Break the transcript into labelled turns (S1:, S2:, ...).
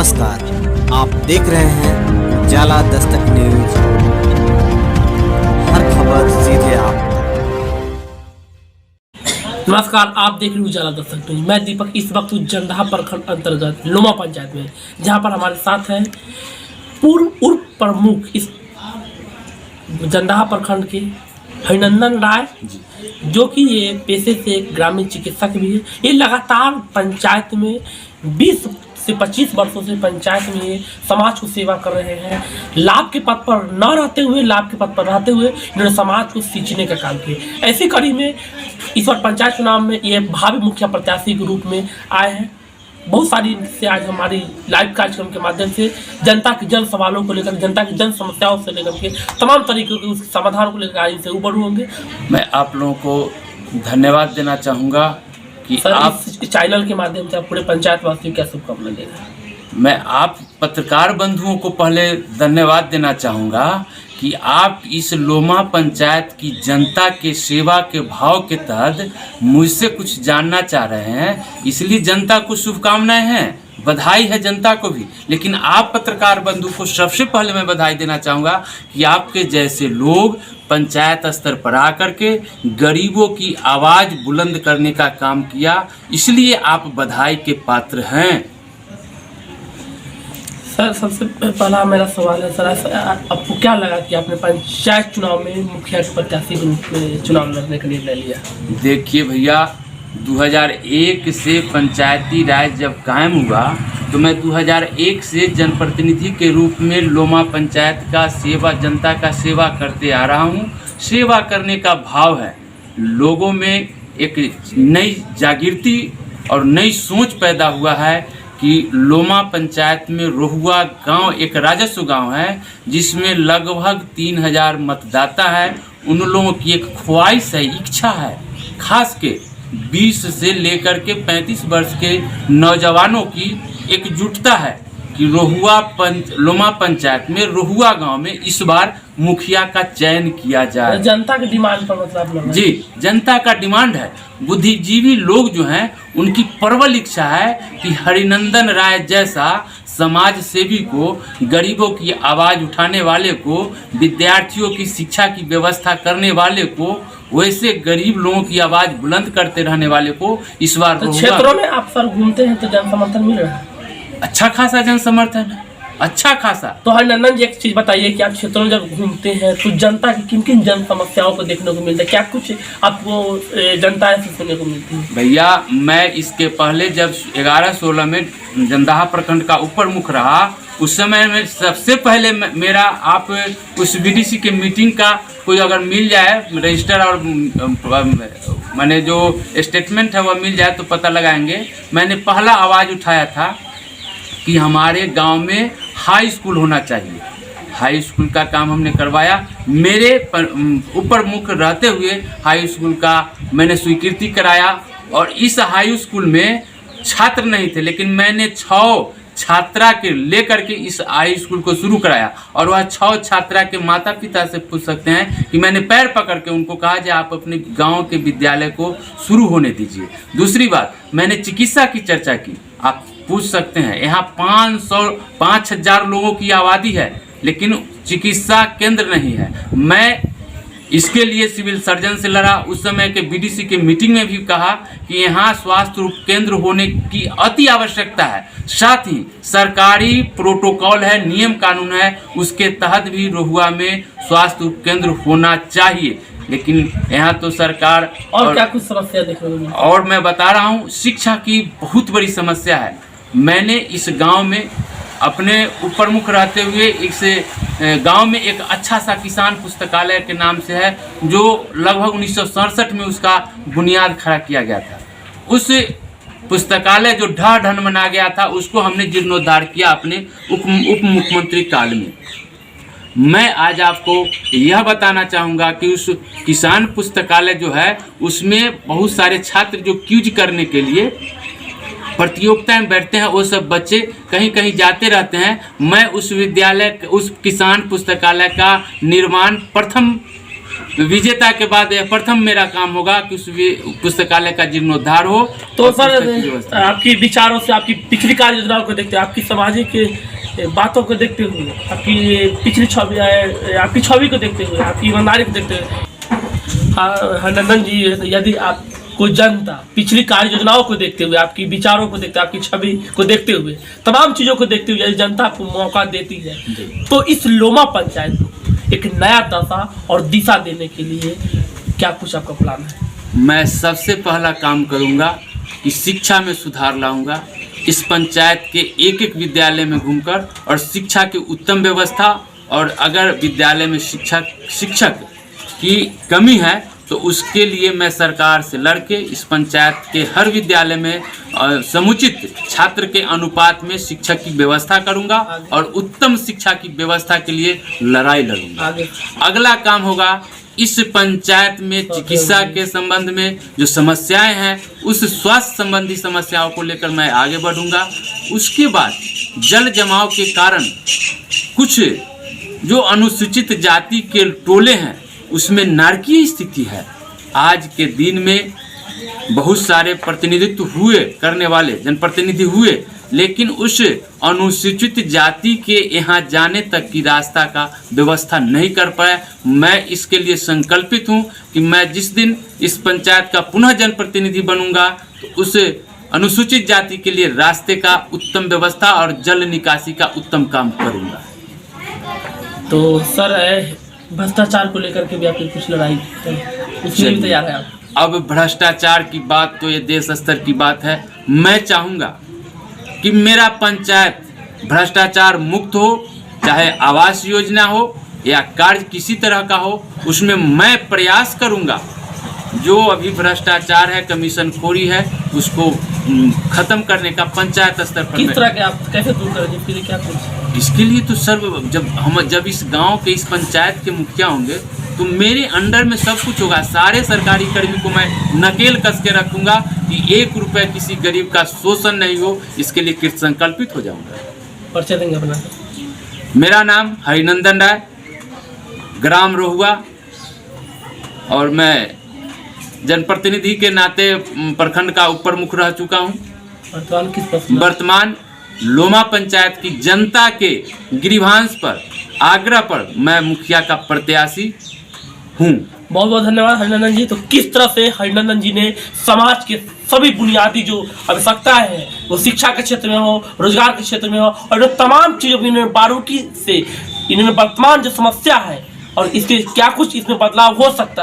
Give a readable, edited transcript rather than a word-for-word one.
S1: नमस्कार, आप देख रहे हैं जाला दस्तक न्यूज। हर खबर सीधे आप तक।
S2: नमस्कार, आप देख रहे हैं उजाला दस्तक न्यूज। मैं दीपक इस वक्त जंदाहा प्रखंड अंतर्गत लोमा पंचायत में, जहां पर हमारे साथ हैं पूर्व उप प्रमुख इस जंदाहा प्रखंड के हरिनंदन राय, जो कि ये पेशे से ग्रामीण चिकित्सक भी है। ये लगातार पंचायत में 20 से 25 वर्षों से पंचायत में ये समाज को सेवा कर रहे हैं। लाभ के पद पर न रहते हुए, लाभ के पद पर रहते हुए इन्होंने समाज को सींचने का काम किया। ऐसी कड़ी में इस बार पंचायत चुनाव में ये भावी मुखिया प्रत्याशी के रूप में आए हैं। बहुत सारी से आज हमारी लाइव कार्यक्रम के माध्यम से जनता के जन सवालों को लेकर, जनता की जन समस्याओं से लेकर के तमाम तरीकों के उस समाधान को लेकर आज इनसे रूबरू होंगे।
S3: मैं आप लोगों को धन्यवाद देना चाहूँगा कि
S2: सर,
S3: आप
S2: इस चैनल के माध्यम से आप पूरे पंचायत वासियों को क्या शुभकामना दे रहे हैं?
S3: मैं आप पत्रकार बंधुओं को पहले धन्यवाद देना चाहूँगा कि आप इस लोमा पंचायत की जनता के सेवा के भाव के तहत मुझसे कुछ जानना चाह रहे हैं, इसलिए जनता को शुभकामनाएं हैं, बधाई है जनता को भी। लेकिन आप पत्रकार बंधु को सबसे पहले मैं बधाई देना चाहूँगा कि आपके जैसे लोग पंचायत स्तर पर आकर के गरीबों की आवाज़ बुलंद करने का काम किया, इसलिए आप बधाई के पात्र हैं।
S2: सर, सबसे पहला मेरा सवाल है, सर आपको क्या लगा कि आपने पंचायत चुनाव में मुखिया के प्रत्याशी के रूप में चुनाव लड़ने का निर्णय लिया?
S3: देखिए भैया, 2001 से पंचायती राज जब कायम हुआ तो मैं 2001 से जनप्रतिनिधि के रूप में लोमा पंचायत का सेवा, जनता का सेवा करते आ रहा हूँ। सेवा करने का भाव है, लोगों में एक नई जागृति और नई सोच पैदा हुआ है कि लोमा पंचायत में रोहुआ गांव एक राजस्व गांव है, जिसमें लगभग 3000 मतदाता है। उन लोगों की एक ख्वाहिश है, इच्छा है, खास के 20 से लेकर के 35 वर्ष के नौजवानों की एकजुटता है कि लोमा पंचायत में रोहुआ गांव में इस बार मुखिया का चयन किया जाए।
S2: जनता के डिमांड पर मतलब
S3: जी, जनता का डिमांड है। बुद्धिजीवी लोग जो हैं उनकी प्रबल इच्छा है कि हरिनंदन राय जैसा समाज सेवी को, गरीबों की आवाज़ उठाने वाले को, विद्यार्थियों की शिक्षा की व्यवस्था करने वाले को, वैसे गरीब लोगों की आवाज़ बुलंद करते रहने वाले को इस बार
S2: तो क्षेत्रों में आप सर घूमते हैं तो जन समर्थन मिल रहा है?
S3: अच्छा खासा जन समर्थन है, अच्छा खासा।
S2: तो हरिनंदन जी, एक चीज बताइए कि आप क्षेत्रों में जब घूमते हैं तो जनता की किन किन जन समस्याओं को देखने को मिलता है? क्या कुछ आपको जनता से सुनने को मिलती है?
S3: भैया, मैं इसके पहले जब 11-16 में जंदाहा प्रखंड का उप प्रमुख रहा, उस समय में सबसे पहले मेरा, आप उस बीडीसी के मीटिंग का कोई अगर मिल जाए रजिस्टर और मैंने जो स्टेटमेंट है वह मिल जाए तो पता लगाएंगे। मैंने पहला आवाज़ उठाया था कि हमारे गांव में हाई स्कूल होना चाहिए। हाई स्कूल का काम हमने करवाया। मेरे उप प्रमुख रहते हुए हाई स्कूल का मैंने स्वीकृति कराया, और इस हाई स्कूल में छात्र नहीं थे, लेकिन मैंने 6 छात्रा के लेकर के इस हाई स्कूल को शुरू कराया। और वह 6 छात्रा के माता पिता से पूछ सकते हैं कि मैंने पैर पकड़ के उनको कहा कि आप अपने गांव के विद्यालय को शुरू होने दीजिए। दूसरी बात, मैंने चिकित्सा की चर्चा की। आप पूछ सकते हैं, यहाँ 5,000 लोगों की आबादी है, लेकिन चिकित्सा केंद्र नहीं है। मैं इसके लिए सिविल सर्जन से लड़ा। उस समय के बीडीसी के मीटिंग में भी कहा कि यहाँ स्वास्थ्य उप केंद्र होने की अति आवश्यकता है। साथ ही सरकारी प्रोटोकॉल है, नियम कानून है, उसके तहत भी रोहुआ में स्वास्थ्य उप केंद्र होना चाहिए। लेकिन यहाँ तो सरकार
S2: और क्या कुछ समस्या देखने को मिलती है?
S3: और मैं बता रहा हूँ, शिक्षा की बहुत बड़ी समस्या है। मैंने इस गांव में अपने उप प्रमुख रहते हुए इस गांव में एक अच्छा सा किसान पुस्तकालय के नाम से है, जो लगभग 1967 में उसका बुनियाद खड़ा किया गया था। उस पुस्तकालय जो ढह ढन बना गया था, उसको हमने जीर्णोद्धार किया अपने उप मुख्यमंत्री काल में। मैं आज आपको यह बताना चाहूँगा कि उस किसान पुस्तकालय जो है, उसमें बहुत सारे छात्र जो क्यूज करने के लिए प्रतियोगिताएं बैठते हैं, वो सब बच्चे कहीं कहीं जाते रहते हैं। मैं उस विद्यालय, उस किसान पुस्तकालय का निर्माण प्रथम विजेता के बाद यह प्रथम मेरा काम होगा कि उस पुस्तकालय का जीर्णोद्धार हो।
S2: तो
S3: और
S2: सर
S3: पुस्तक की व्यवस्था।
S2: आपकी विचारों से, आपकी पिछली कार्य योजनाओं को देखते हुए, आपकी सामाजिक बातों को देखते हुए, आपकी पिछली छवि, आपकी छवि को देखते हुए, आपकी ईमानदारी को देखते हुए, हरनंदन जी, यदि आपको जनता पिछली कार्य योजनाओं को देखते हुए, आपकी विचारों को देखते हुए, आपकी छवि को देखते हुए, तमाम चीज़ों को देखते हुए यदि जनता आपको मौका देती है तो इस लोमा पंचायत को एक नया दशा और दिशा देने के लिए क्या कुछ आपका प्लान है?
S3: मैं सबसे पहला काम करूंगा कि शिक्षा में सुधार लाऊंगा। इस पंचायत के एक एक विद्यालय में घूमकर और शिक्षा की उत्तम व्यवस्था, और अगर विद्यालय में शिक्षक की कमी है तो उसके लिए मैं सरकार से लड़के इस पंचायत के हर विद्यालय में समुचित छात्र के अनुपात में शिक्षक की व्यवस्था करूंगा और उत्तम शिक्षा की व्यवस्था के लिए लड़ाई लड़ूंगा। अगला काम होगा इस पंचायत में चिकित्सा के संबंध में जो समस्याएं हैं, उस स्वास्थ्य संबंधी समस्याओं को लेकर मैं आगे बढ़ूंगा। उसके बाद जल जमाव के कारण कुछ जो अनुसूचित जाति के टोले हैं उसमें नारकीय स्थिति है। आज के दिन में बहुत सारे प्रतिनिधित्व हुए, करने वाले जनप्रतिनिधि हुए, लेकिन उस अनुसूचित जाति के यहाँ जाने तक की रास्ता का व्यवस्था नहीं कर पाए। मैं इसके लिए संकल्पित हूँ कि मैं जिस दिन इस पंचायत का पुनः जनप्रतिनिधि बनूंगा तो उस अनुसूचित जाति के लिए रास्ते का उत्तम व्यवस्था और जल निकासी का उत्तम काम करूंगा।
S2: तो सर भ्रष्टाचार को लेकर के भी आपकी कुछ लड़ाई है, उसमें भी तैयार है आप?
S3: अब भ्रष्टाचार की बात तो ये देश स्तर की बात है। मैं चाहूँगा कि मेरा पंचायत भ्रष्टाचार मुक्त हो, चाहे आवास योजना हो या कार्य किसी तरह का हो, उसमें मैं प्रयास करूँगा। जो अभी भ्रष्टाचार है, कमीशन खोरी है, उसको खत्म करने का पंचायत स्तर पर
S2: किस तरह के आप कैसे दूर करेंगे? इसके लिए क्या कुछ?
S3: इसके लिए तो सर जब इस गांव के इस पंचायत के मुखिया होंगे तो मेरे अंडर में सब कुछ होगा। सारे सरकारी कर्मी को मैं नकेल कस के रखूंगा कि 1 रुपये किसी गरीब का शोषण नहीं हो। इसके लिए कृत संकल्पित हो जाऊंगा।
S2: परिचय देंगे अपना?
S3: मेरा नाम हरिनंदन राय, ग्राम रोहुआ, और मैं जनप्रतिनिधि के नाते प्रखंड का उप प्रमुख रह चुका हूँ।
S2: वर्तमान किस पद?
S3: वर्तमान लोमा पंचायत की जनता के ग्रीवांश पर, आग्रह पर मैं मुखिया का प्रत्याशी हूँ।
S2: बहुत बहुत धन्यवाद हरिनंदन जी। तो किस तरह से हरिनंदन जी ने समाज के सभी बुनियादी जो आवश्यकताएं हैं, वो शिक्षा के क्षेत्र में हो, रोजगार के क्षेत्र में हो, और जो तमाम चीज़ों की इन्होंने बारीकी से इन्होंने वर्तमान जो समस्या है और इसके क्या कुछ इसमें बदलाव हो सकता है